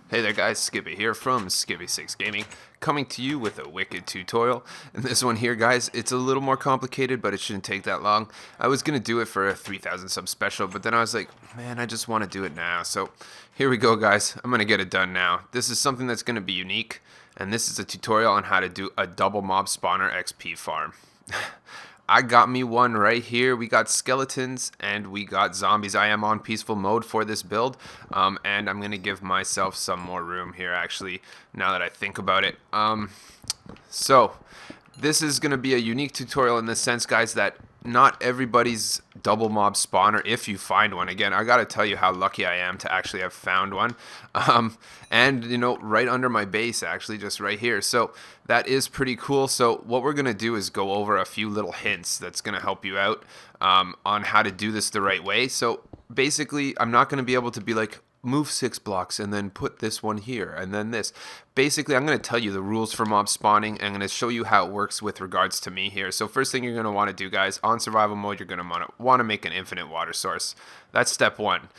Hey there guys, Skippy here from Skippy6 Gaming, coming to you with a wicked tutorial. And this one here guys, it's a little more complicated, but it shouldn't take that long. I was going to do it for a 3,000 sub special, but then I was like, man, I just want to do it now. So here we go guys, I'm going to get it done now. This is something that's going to be unique, and this is a tutorial on how to do a double mob spawner XP farm. I got me one right here. We got skeletons and we got zombies. I am on peaceful mode for this build, and I'm gonna give myself some more room here actually, now that I think about it. So this is gonna be a unique tutorial in the sense, guys, that not everybody's double mob spawner, if you find one. Again, I gotta tell you how lucky I am to actually have found one, and you know, right under my base actually, just right here. So that is pretty cool. So what we're gonna do is go over a few little hints that's gonna help you out on how to do this the right way. So basically, I'm not gonna be able to be like, move 6 blocks and then put this one here and then this. Basically, I'm going to tell you the rules for mob spawning. I'm going to show you how it works with regards to me here. So first thing you're going to want to do, guys, on survival mode, you're going to want to make an infinite water source. That's step 1.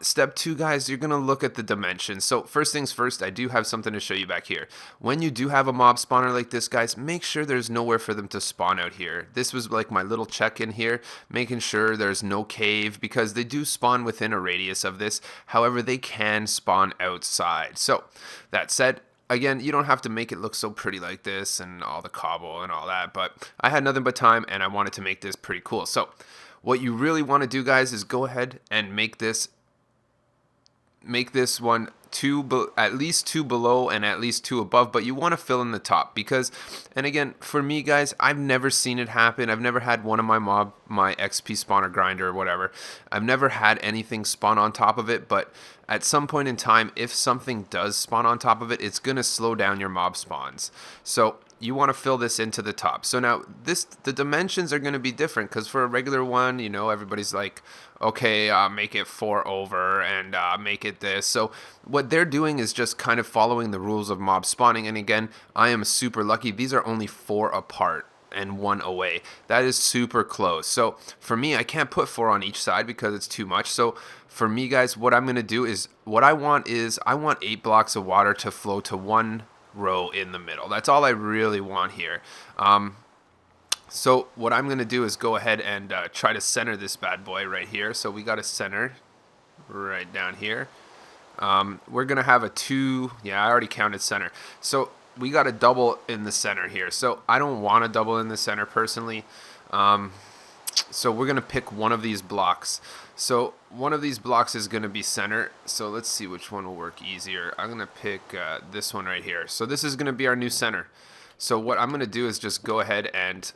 Step 2, guys, you're going to look at the dimensions. So first things first, I do have something to show you back here. When you do have a mob spawner like this, guys, make sure there's nowhere for them to spawn out here. This was like my little check in here, making sure there's no cave, because they do spawn within a radius of this. However, they can spawn outside. So that said, again, you don't have to make it look so pretty like this and all the cobble and all that, but I had nothing but time and I wanted to make this pretty cool. So what you really want to do, guys, is go ahead and make this one at least 2 below and at least 2 above, but you want to fill in the top because, and again, for me, guys, I've never seen it happen. I've never had one of my XP spawner grinder or whatever, I've never had anything spawn on top of it, but at some point in time, if something does spawn on top of it, it's going to slow down your mob spawns. So you want to fill this into the top. So now the dimensions are going to be different, because for a regular one, you know, everybody's like, okay, make it 4 over and make it this. So what they're doing is just kind of following the rules of mob spawning. And again, I am super lucky. These are only 4 apart and 1 away. That is super close. So for me, I can't put 4 on each side because it's too much. So for me, guys, what I'm going to do is, I want 8 blocks of water to flow to 1 row in the middle. That's all I really want here. So what I'm going to do is go ahead and try to center this bad boy right here. So we got a center right down here. We're going to have a 2. Yeah, I already counted center. So we got a double in the center here. So I don't want a double in the center personally. So we're going to pick one of these blocks. So one of these blocks is going to be center. So let's see which one will work easier. I'm going to pick this one right here. So this is going to be our new center. So what I'm going to do is just go ahead and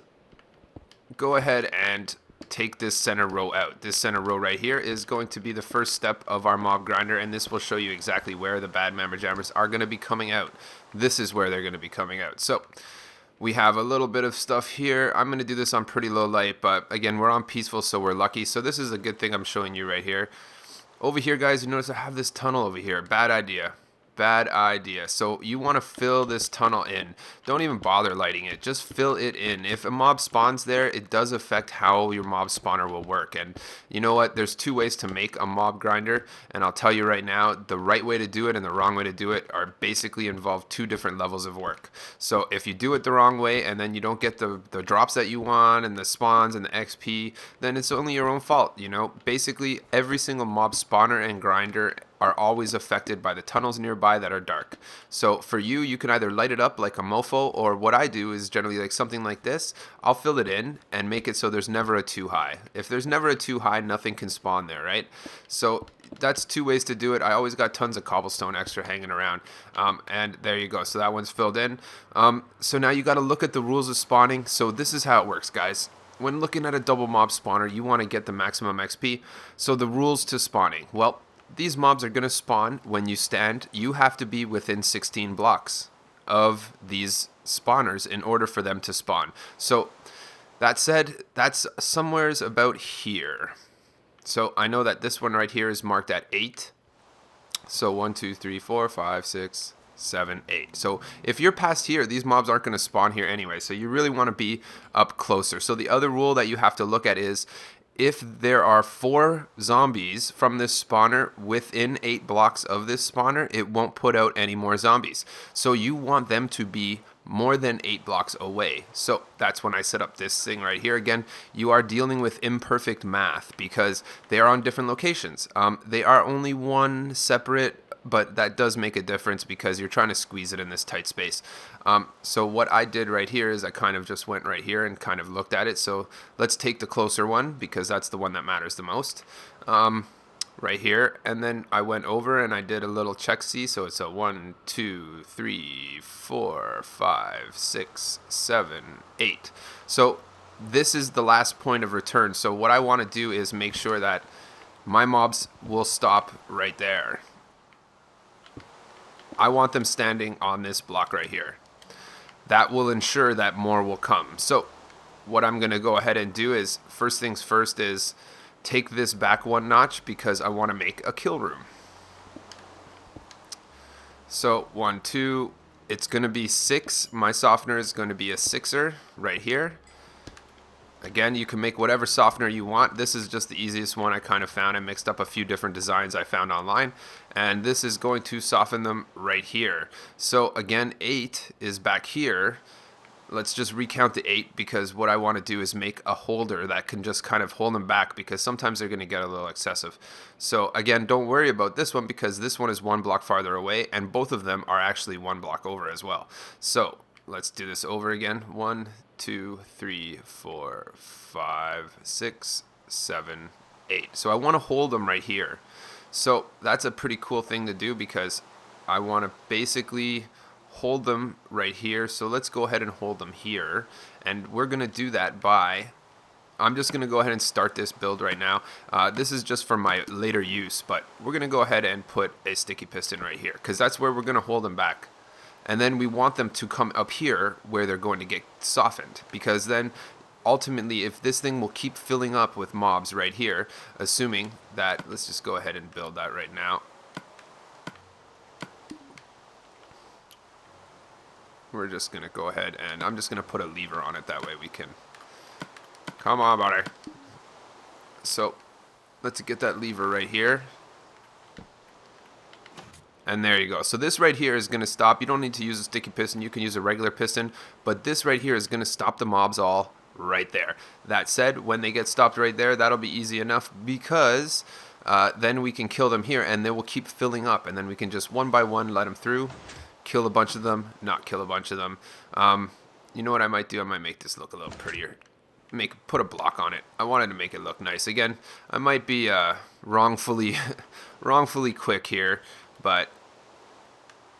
take this center row out. This center row right here is going to be the first step of our mob grinder, and this will show you exactly where the bad mammer jammers are going to be coming out. This is where they're going to be coming out. So we have a little bit of stuff here. I'm going to do this on pretty low light, but again, we're on peaceful, so we're lucky. So this is a good thing I'm showing you right here. Over here, guys, you notice I have this tunnel over here. Bad idea. Bad idea. So you want to fill this tunnel in. Don't even bother lighting it. Just fill it in. If a mob spawns there, it does affect how your mob spawner will work. And you know what? There's 2 ways to make a mob grinder. And I'll tell you right now, the right way to do it and the wrong way to do it are basically involve 2 different levels of work. So if you do it the wrong way and then you don't get the drops that you want and the spawns and the XP, then it's only your own fault. You know, basically every single mob spawner and grinder are always affected by the tunnels nearby that are dark. So for you, you can either light it up like a mofo, or what I do is generally like something like this. I'll fill it in and make it so there's never a too high. If there's never a too high, nothing can spawn there, right? So that's 2 ways to do it. I always got tons of cobblestone extra hanging around, and there you go. So that one's filled in. So now you got to look at the rules of spawning. So this is how it works, guys. When looking at a double mob spawner, you want to get the maximum XP. So the rules to spawning, well, these mobs are going to spawn when you stand. You have to be within 16 blocks of these spawners in order for them to spawn. So that said, that's somewheres about here. So I know that this one right here is marked at 8. So 1, 2, 3, 4, 5, 6, 7, 8. So if you're past here, these mobs aren't going to spawn here anyway. So you really want to be up closer. So the other rule that you have to look at is, if there are 4 zombies from this spawner within 8 blocks of this spawner, it won't put out any more zombies. So you want them to be more than 8 blocks away. So that's when I set up this thing right here. Again, you are dealing with imperfect math because they are on different locations. They are only one separate, but that does make a difference because you're trying to squeeze it in this tight space. So what I did right here is I kind of just went right here and kind of looked at it. So let's take the closer one because that's the one that matters the most. Right here, and then I went over and I did a little check see. So it's a 1, 2, 3, 4, 5, 6, 7, 8. So this is the last point of return. So what I want to do is make sure that my mobs will stop right there. I want them standing on this block right here. That will ensure that more will come. So what I'm going to go ahead and do is, first things first, is take this back 1 notch because I want to make a kill room. So 1, 2, it's going to be 6. My softener is going to be a 6er right here. Again, you can make whatever softener you want. This is just the easiest one I kind of found. I mixed up a few different designs I found online, and this is going to soften them right here. So again, 8 is back here. Let's just recount the 8 because what I want to do is make a holder that can just kind of hold them back because sometimes they're going to get a little excessive. So again, don't worry about this one because this one is 1 block farther away and both of them are actually 1 block over as well. So let's do this over again. 1, 2, 3, 4, 5, 6, 7, 8. So I want to hold them right here. So that's a pretty cool thing to do because I want to basically hold them right here. So let's go ahead and hold them here, and we're gonna do that by, I'm just gonna go ahead and start this build right now. This is just for my later use, but we're gonna go ahead and put a sticky piston right here because that's where we're gonna hold them back, and then we want them to come up here where they're going to get softened, because then ultimately if this thing will keep filling up with mobs right here, assuming that, let's just go ahead and build that right now. We're just going to go ahead and I'm just going to put a lever on it. That way we can, come on, buddy. So let's get that lever right here. And there you go. So this right here is going to stop. You don't need to use a sticky piston. You can use a regular piston. But this right here is going to stop the mobs all right there. That said, when they get stopped right there, that'll be easy enough because then we can kill them here and they will keep filling up. And then we can just 1 by 1 let them through. Kill a bunch of them, not kill a bunch of them. You know what I might do? I might make this look a little prettier. Put a block on it. I wanted to make it look nice. Again, I might be wrongfully quick here, but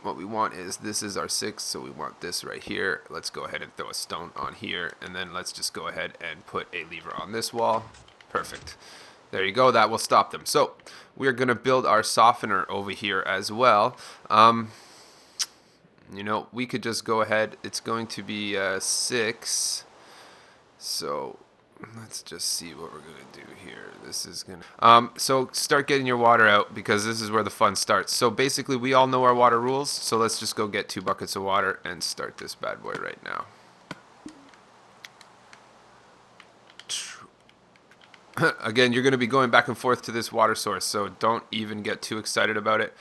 what we want is, this is our 6, so we want this right here. Let's go ahead and throw a stone on here, and then let's just go ahead and put a lever on this wall. Perfect. There you go. That will stop them. So we're going to build our softener over here as well. You know, we could just go ahead. It's going to be 6. So let's just see what we're going to do here. This is going to... so start getting your water out because this is where the fun starts. So basically, we all know our water rules. So let's just go get 2 buckets of water and start this bad boy right now. Again, you're going to be going back and forth to this water source, so don't even get too excited about it.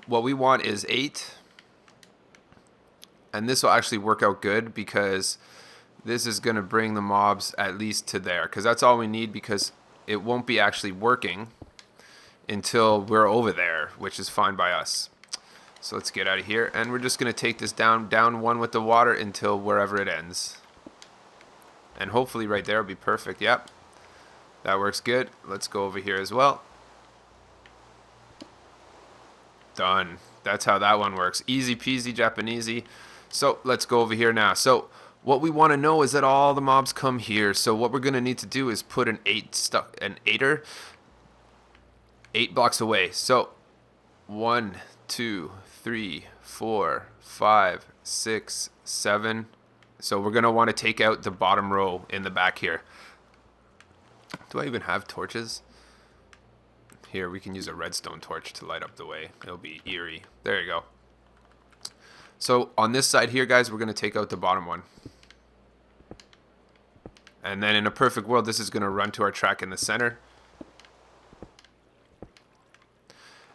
What we want is 8. And this will actually work out good because this is going to bring the mobs at least to there. Because that's all we need, because it won't be actually working until we're over there, which is fine by us. So let's get out of here. And we're just going to take this down 1 with the water until wherever it ends. And hopefully right there will be perfect. Yep. That works good. Let's go over here as well. Done. That's how that one works. Easy peasy Japanesey. So let's go over here now. So what we want to know is that all the mobs come here. So what we're going to need to do is put an 8er 8 blocks away. So 1, 2, 3, 4, 5, 6, 7. So we're going to want to take out the bottom row in the back here. Do I even have torches? Here, we can use a redstone torch to light up the way. It'll be eerie. There you go. So on this side here, guys, we're going to take out the bottom one. And then in a perfect world, this is going to run to our track in the center.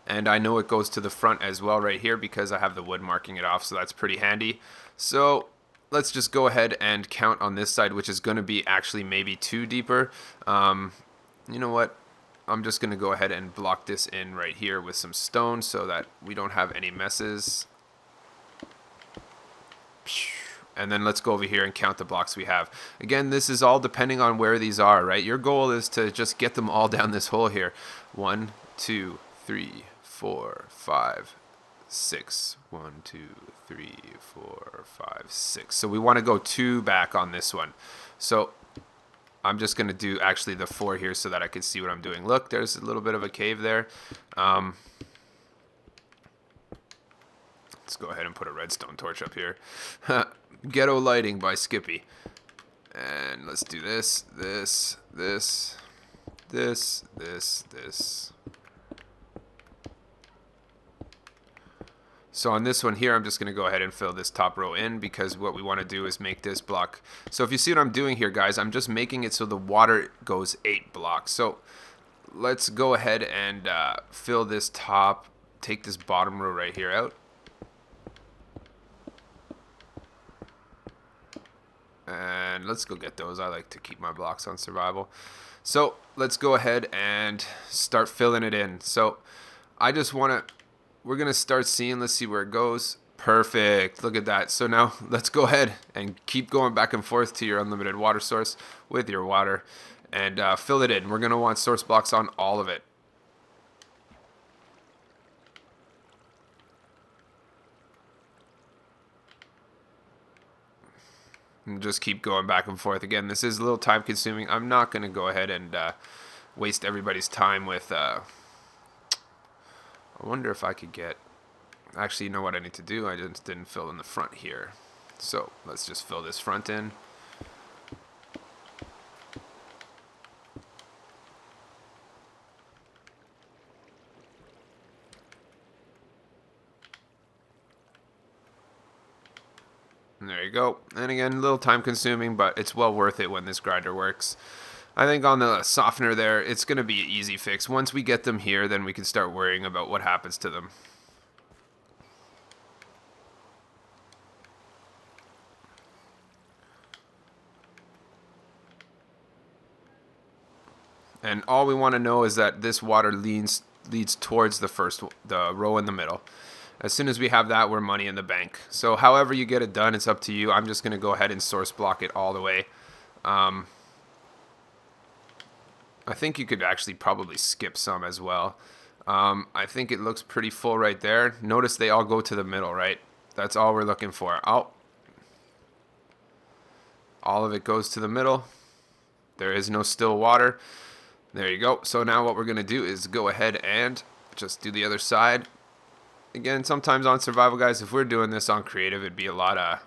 And I know it goes to the front as well right here because I have the wood marking it off, so that's pretty handy. So let's just go ahead and count on this side, which is going to be actually maybe 2 deeper. You know what? I'm just going to go ahead and block this in right here with some stone so that we don't have any messes. And then let's go over here and count the blocks we have. Again, this is all depending on where these are, right? Your goal is to just get them all down this hole here. 1, 2, 3, 4, 5, 6. 1, 2, 3, 4, 5, 6. So we want to go 2 back on this one. So I'm just going to do actually the 4 here so that I can see what I'm doing. Look, there's a little bit of a cave there. Let's go ahead and put a redstone torch up here. Ghetto lighting by Skippy. And let's do this, this, this, this, this, this. So on this one here, I'm just going to go ahead and fill this top row in because what we want to do is make this block. So if you see what I'm doing here, guys, I'm just making it so the water goes 8 blocks. So let's go ahead and fill this top, take this bottom row right here out. And let's go get those. I like to keep my blocks on survival. So let's go ahead and start filling it in. So I just want to, we're going to start seeing, let's see where it goes. Perfect. Look at that. So now let's go ahead and keep going back and forth to your unlimited water source with your water and fill it in. We're going to want source blocks on all of it. And just keep going back and forth. Again, this is a little time consuming. I'm not going to go ahead and waste everybody's time with... I wonder if I could get... Actually, you know what I need to do? I just didn't fill in the front here. So let's just fill this front in. And there you go. And again, a little time consuming, but it's well worth it when this grinder works. I think on the softener there, it's going to be an easy fix. Once we get them here, then we can start worrying about what happens to them. And all we want to know is that this water leads towards the row in the middle. As soon as we have that, we're money in the bank. So however you get it done, it's up to you. I'm just going to go ahead and source block it all the way. I think you could actually probably skip some as well. I think it looks pretty full right there. Notice they all go to the middle, right? That's all we're looking for. All of it goes to the middle. There is no still water. There you go. So now what we're going to do is go ahead and just do the other side. Again, sometimes on survival, guys, if we're doing this on creative, it'd be a lot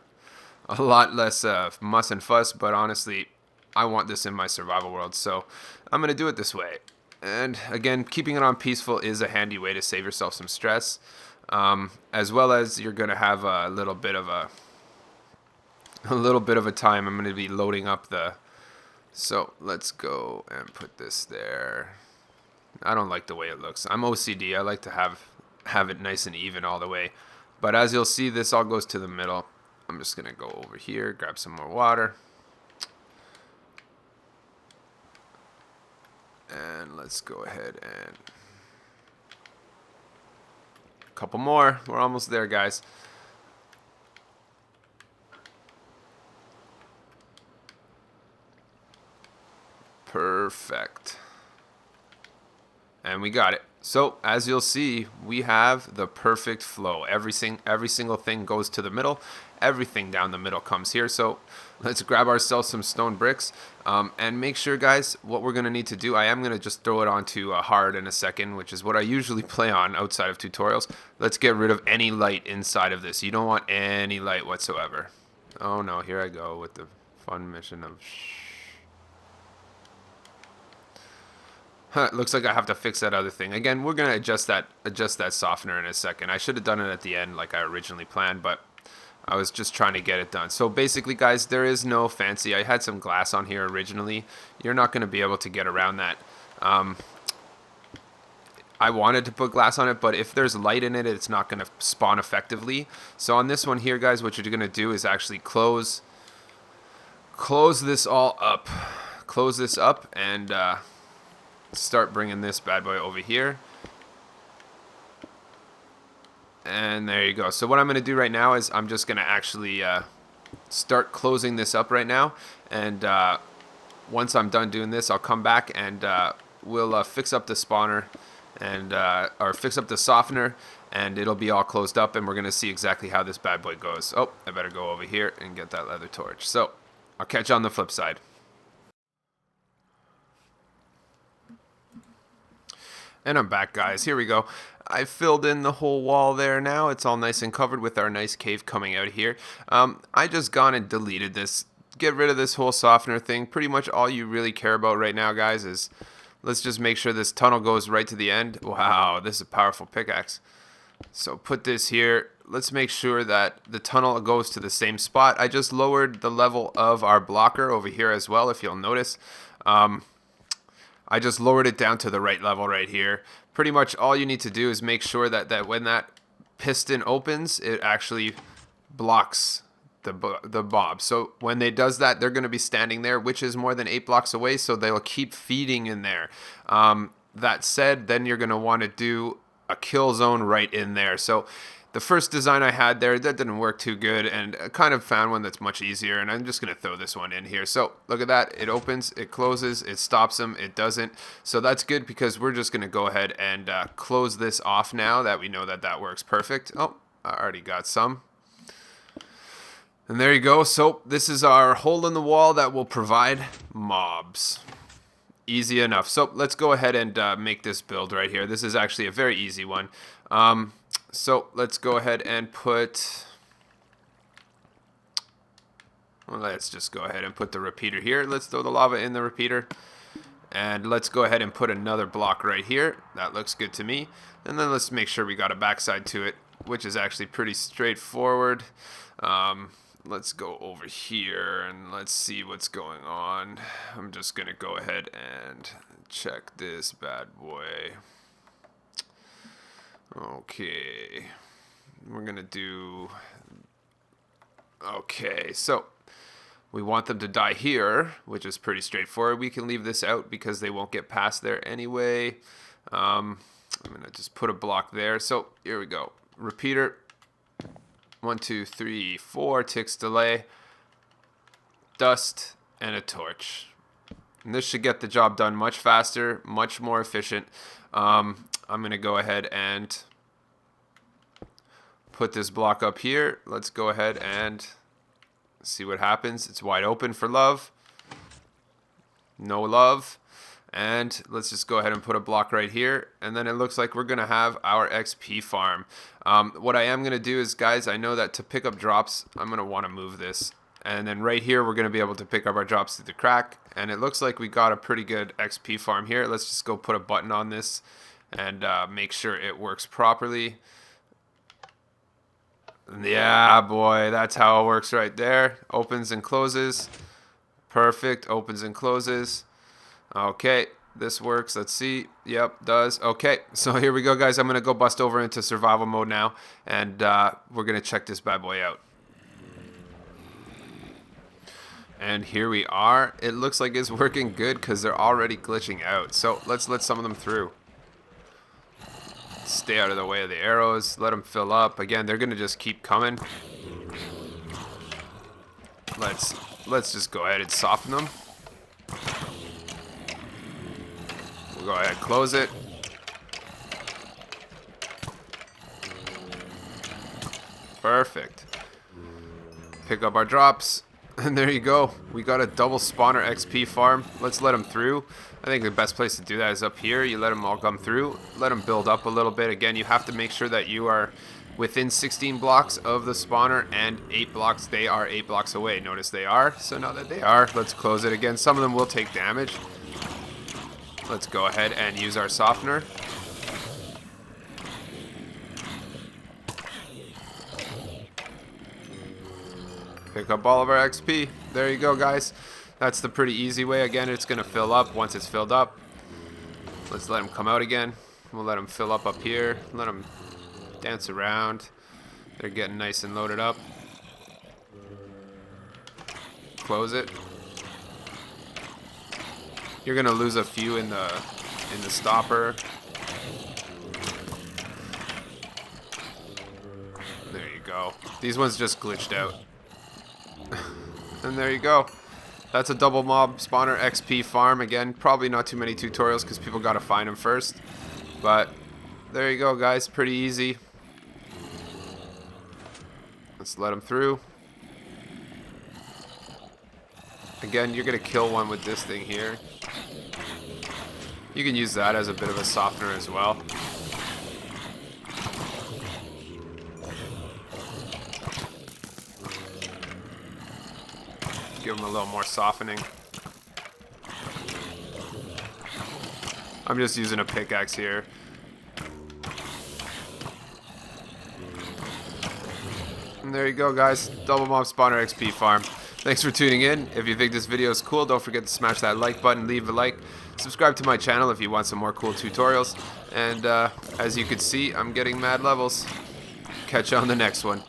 less muss and fuss. But honestly, I want this in my survival world, so I'm going to do it this way. And again, keeping it on peaceful is a handy way to save yourself some stress, as well as you're going to have a little bit of a time. I'm going to be loading up the. So let's go and put this there. I don't like the way it looks. I'm OCD. I like to have it nice and even all the way. But as you'll see, this all goes to the middle. I'm just going to go over here, grab some more water. And let's go ahead and... a couple more. We're almost there, guys. Perfect. And we got it. So as you'll see, we have the perfect flow. Every single thing goes to the middle. Everything down the middle comes here. So let's grab ourselves some stone bricks and make sure, guys, what we're going to need to do. I am going to just throw it onto hard in a second, which is what I usually play on outside of tutorials. Let's get rid of any light inside of this. You don't want any light whatsoever. Oh no, here I go with the fun mission of... Looks like I have to fix that other thing. Again, we're going to adjust that softener in a second. I should have done it at the end like I originally planned, but I was just trying to get it done. So basically, guys, there is no fancy. I had some glass on here originally. You're not going to be able to get around that. I wanted to put glass on it, but if there's light in it, it's not going to spawn effectively. So on this one here, guys, what you're going to do is actually close this all up. Close this up and start bringing this bad boy over here. And there you go. So what I'm going to do right now is I'm just going to actually start closing this up right now. And once I'm done doing this, I'll come back and we'll fix up the spawner and or fix up the softener, and it'll be all closed up, and we're going to see exactly how this bad boy goes. Oh, I better go over here and get that leather torch. So I'll catch you on the flip side. And I'm back, guys. Here we go. I filled in the whole wall there now. It's all nice and covered with our nice cave coming out here. I just gone and deleted this. Get rid of this whole softener thing. Pretty much all you really care about right now, guys, is let's just make sure this tunnel goes right to the end. Wow, this is a powerful pickaxe. So put this here. Let's make sure that the tunnel goes to the same spot. I just lowered the level of our blocker over here as well, if you'll notice. I just lowered it down to the right level right here. Pretty much all you need to do is make sure that when that piston opens, it actually blocks the bob. So when it does that, they're going to be standing there, which is more than 8 blocks away, so they'll keep feeding in there. That said, then you're going to want to do a kill zone right in there. So the first design I had there, that didn't work too good, and I kind of found one that's much easier, and I'm just going to throw this one in here. So look at that. It opens, it closes, it stops them, it doesn't. So that's good because we're just going to go ahead and close this off now that we know that that works perfect. Oh, I already got some. And there you go. So this is our hole in the wall that will provide mobs. Easy enough. So let's go ahead and make this build right here. This is actually a very easy one. So let's go ahead and put... Well, let's just go ahead and put the repeater here. Let's throw the lava in the repeater. And let's go ahead and put another block right here. That looks good to me. And then let's make sure we got a backside to it, which is actually pretty straightforward. Let's go over here and let's see what's going on. I'm just going to go ahead and check this bad boy. Okay. We're going to do... Okay, so we want them to die here, which is pretty straightforward. We can leave this out because they won't get past there anyway. I'm going to just put a block there. So here we go. Repeater. 1, 2, 3, 4 ticks delay, dust, and a torch. And this should get the job done much faster, much more efficient. I'm going to go ahead and put this block up here. Let's go ahead and see what happens. It's wide open for love. No love. And let's just go ahead and put a block right here. And then it looks like we're going to have our XP farm. What I am going to do is, guys, I know that to pick up drops, I'm going to want to move this. And then right here, we're going to be able to pick up our drops through the crack. And it looks like we got a pretty good XP farm here. Let's just go put a button on this and make sure it works properly. Yeah, boy, that's how it works right there. Opens and closes. Perfect. Opens and closes. Okay, this works. Let's see. Yep, does. Okay, so here we go, guys. I'm going to go bust over into survival mode now, and we're going to check this bad boy out. And here we are. It looks like it's working good because they're already glitching out. So let's let some of them through. Stay out of the way of the arrows. Let them fill up. Again, they're going to just keep coming. Let's just go ahead and soften them. Go ahead, close it. Perfect. Pick up our drops. And there you go. We got a double spawner XP farm. Let's let them through. I think the best place to do that is up here. You let them all come through. Let them build up a little bit. Again, you have to make sure that you are within 16 blocks of the spawner and 8 blocks. They are 8 blocks away. Notice they are. So now that they are, let's close it again. Some of them will take damage. Let's go ahead and use our softener. Pick up all of our XP. There you go, guys. That's the pretty easy way. Again, it's going to fill up. Once it's filled up, let's let him come out again. We'll let him fill up here. Let him dance around. They're getting nice and loaded up. Close it. You're going to lose a few in the stopper. There you go. These ones just glitched out. And there you go. That's a double mob spawner XP farm. Again, probably not too many tutorials because people got to find them first. But there you go, guys. Pretty easy. Let's let them through. Again, you're going to kill one with this thing here. You can use that as a bit of a softener as well. Give them a little more softening. I'm just using a pickaxe here. And there you go, guys. Double mob spawner XP farm. Thanks for tuning in. If you think this video is cool, don't forget to smash that like button, leave a like. Subscribe to my channel if you want some more cool tutorials. And as you can see, I'm getting mad levels. Catch you on the next one.